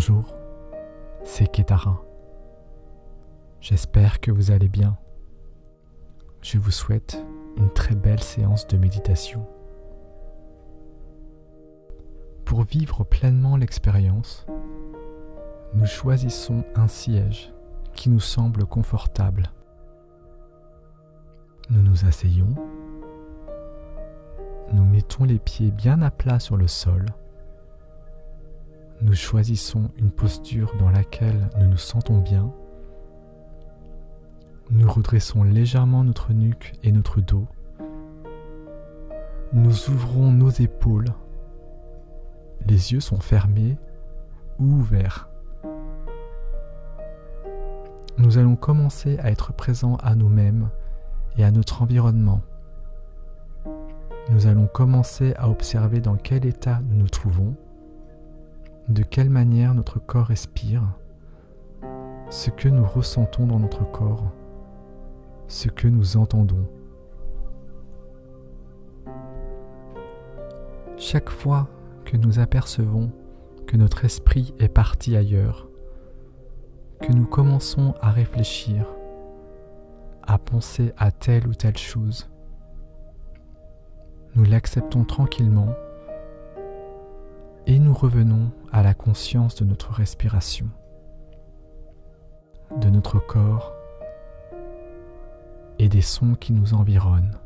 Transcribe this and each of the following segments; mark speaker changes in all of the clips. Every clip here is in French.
Speaker 1: Bonjour, c'est Ketara. J'espère que vous allez bien. Je vous souhaite une très belle séance de méditation. Pour vivre pleinement l'expérience, nous choisissons un siège qui nous semble confortable. Nous nous asseyons, nous mettons les pieds bien à plat sur le sol. Nous choisissons une posture dans laquelle nous nous sentons bien. Nous redressons légèrement notre nuque et notre dos. Nous ouvrons nos épaules. Les yeux sont fermés ou ouverts. Nous allons commencer à être présents à nous-mêmes et à notre environnement. Nous allons commencer à observer dans quel état nous nous trouvons, de quelle manière notre corps respire, ce que nous ressentons dans notre corps, ce que nous entendons. Chaque fois que nous apercevons que notre esprit est parti ailleurs, que nous commençons à réfléchir, à penser à telle ou telle chose, nous l'acceptons tranquillement et nous revenons à la conscience de notre respiration, de notre corps et des sons qui nous environnent.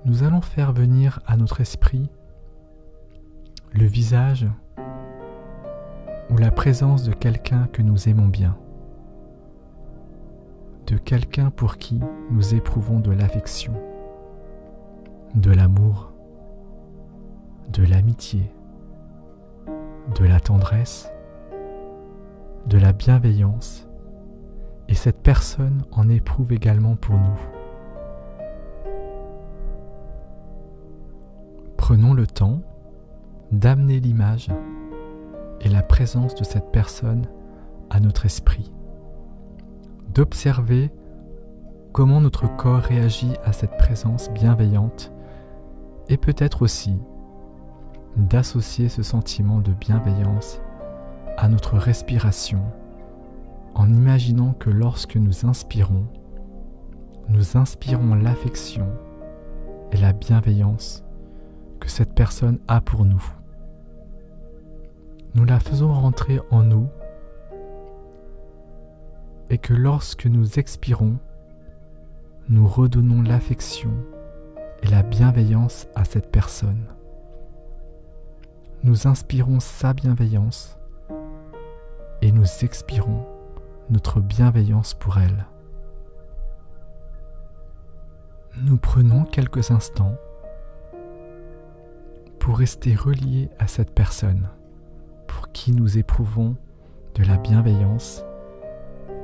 Speaker 1: Nous allons faire venir à notre esprit le visage ou la présence de quelqu'un que nous aimons bien, de quelqu'un pour qui nous éprouvons de l'affection, de l'amour, de l'amitié, de la tendresse, de la bienveillance, et cette personne en éprouve également pour nous. Prenons le temps d'amener l'image et la présence de cette personne à notre esprit, d'observer comment notre corps réagit à cette présence bienveillante et peut-être aussi d'associer ce sentiment de bienveillance à notre respiration en imaginant que lorsque nous inspirons l'affection et la bienveillance que cette personne a pour nous. Nous la faisons rentrer en nous et que lorsque nous expirons, nous redonnons l'affection et la bienveillance à cette personne. Nous inspirons sa bienveillance et nous expirons notre bienveillance pour elle. Nous prenons quelques instants pour rester reliés à cette personne pour qui nous éprouvons de la bienveillance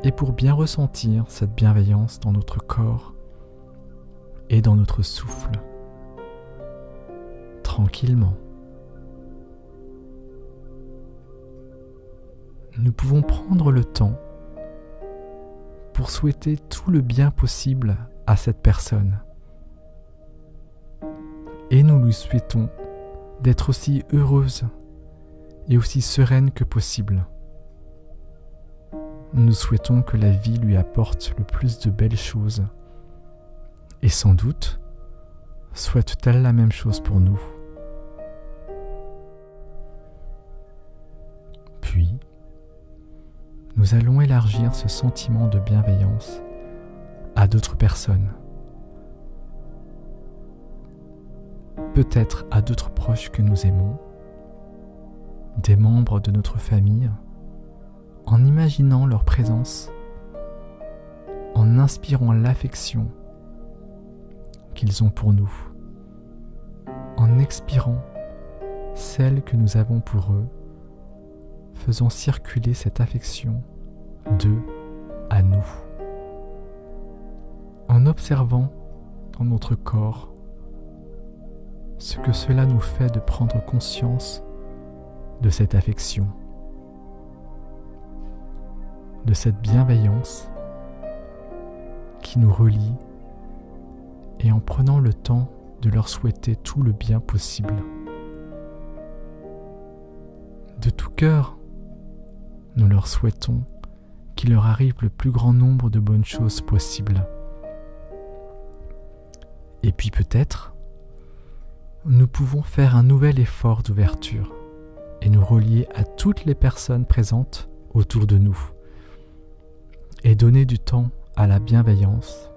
Speaker 1: et pour bien ressentir cette bienveillance dans notre corps et dans notre souffle, tranquillement. Nous pouvons prendre le temps pour souhaiter tout le bien possible à cette personne. Et nous lui souhaitons d'être aussi heureuse et aussi sereine que possible. Nous souhaitons que la vie lui apporte le plus de belles choses. Et sans doute, souhaite-t-elle la même chose pour nous. Puis, nous allons élargir ce sentiment de bienveillance à d'autres personnes. Peut-être à d'autres proches que nous aimons, des membres de notre famille, en imaginant leur présence, en inspirant l'affection qu'ils ont pour nous, en expirant celle que nous avons pour eux, faisant circuler cette affection d'eux à nous, en observant dans notre corps ce que cela nous fait de prendre conscience de cette affection, de cette bienveillance qui nous relie, et en prenant le temps de leur souhaiter tout le bien possible. De tout cœur, nous leur souhaitons qu'il leur arrive le plus grand nombre de bonnes choses possibles. Et puis peut-être, nous pouvons faire un nouvel effort d'ouverture et nous relier à toutes les personnes présentes autour de nous et donner du temps à la bienveillance,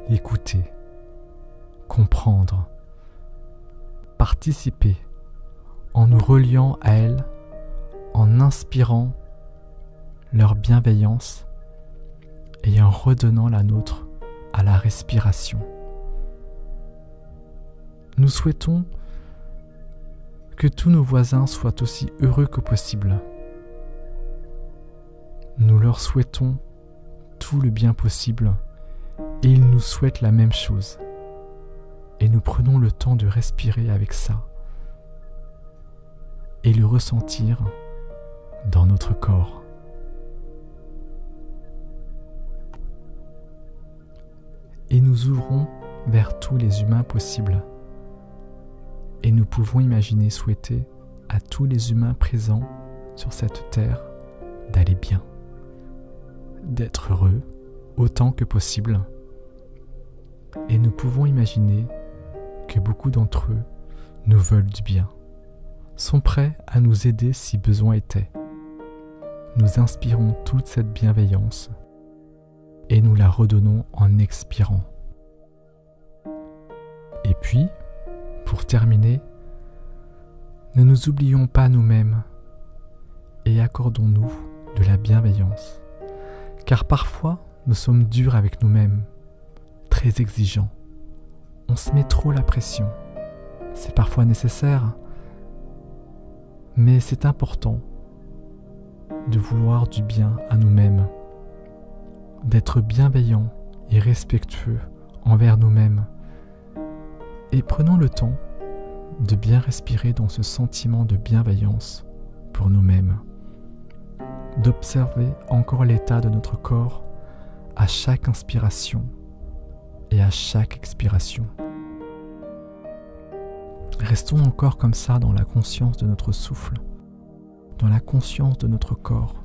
Speaker 1: écouter, comprendre, participer en nous reliant à elles, en inspirant leur bienveillance et en redonnant la nôtre à la respiration. Nous souhaitons que tous nos voisins soient aussi heureux que possible. Nous leur souhaitons tout le bien possible et ils nous souhaitent la même chose. Et nous prenons le temps de respirer avec ça et le ressentir dans notre corps. Et nous ouvrons vers tous les humains possibles. Et nous pouvons imaginer souhaiter à tous les humains présents sur cette terre d'aller bien, d'être heureux autant que possible. Et nous pouvons imaginer que beaucoup d'entre eux nous veulent du bien, sont prêts à nous aider si besoin était. Nous inspirons toute cette bienveillance et nous la redonnons en expirant. Et puis, pour terminer, ne nous oublions pas nous-mêmes et accordons-nous de la bienveillance, car parfois nous sommes durs avec nous-mêmes, très exigeants. On se met trop la pression. C'est parfois nécessaire, mais c'est important de vouloir du bien à nous-mêmes, d'être bienveillants et respectueux envers nous-mêmes. Et prenons le temps de bien respirer dans ce sentiment de bienveillance pour nous-mêmes, d'observer encore l'état de notre corps à chaque inspiration et à chaque expiration. Restons encore comme ça dans la conscience de notre souffle, dans la conscience de notre corps,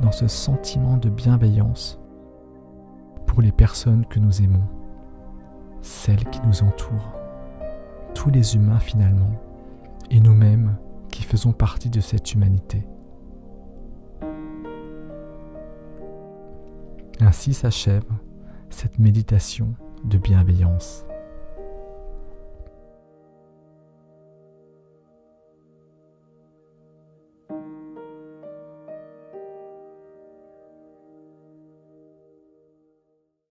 Speaker 1: dans ce sentiment de bienveillance pour les personnes que nous aimons, celles qui nous entourent, tous les humains finalement, et nous-mêmes qui faisons partie de cette humanité. Ainsi s'achève cette méditation de bienveillance.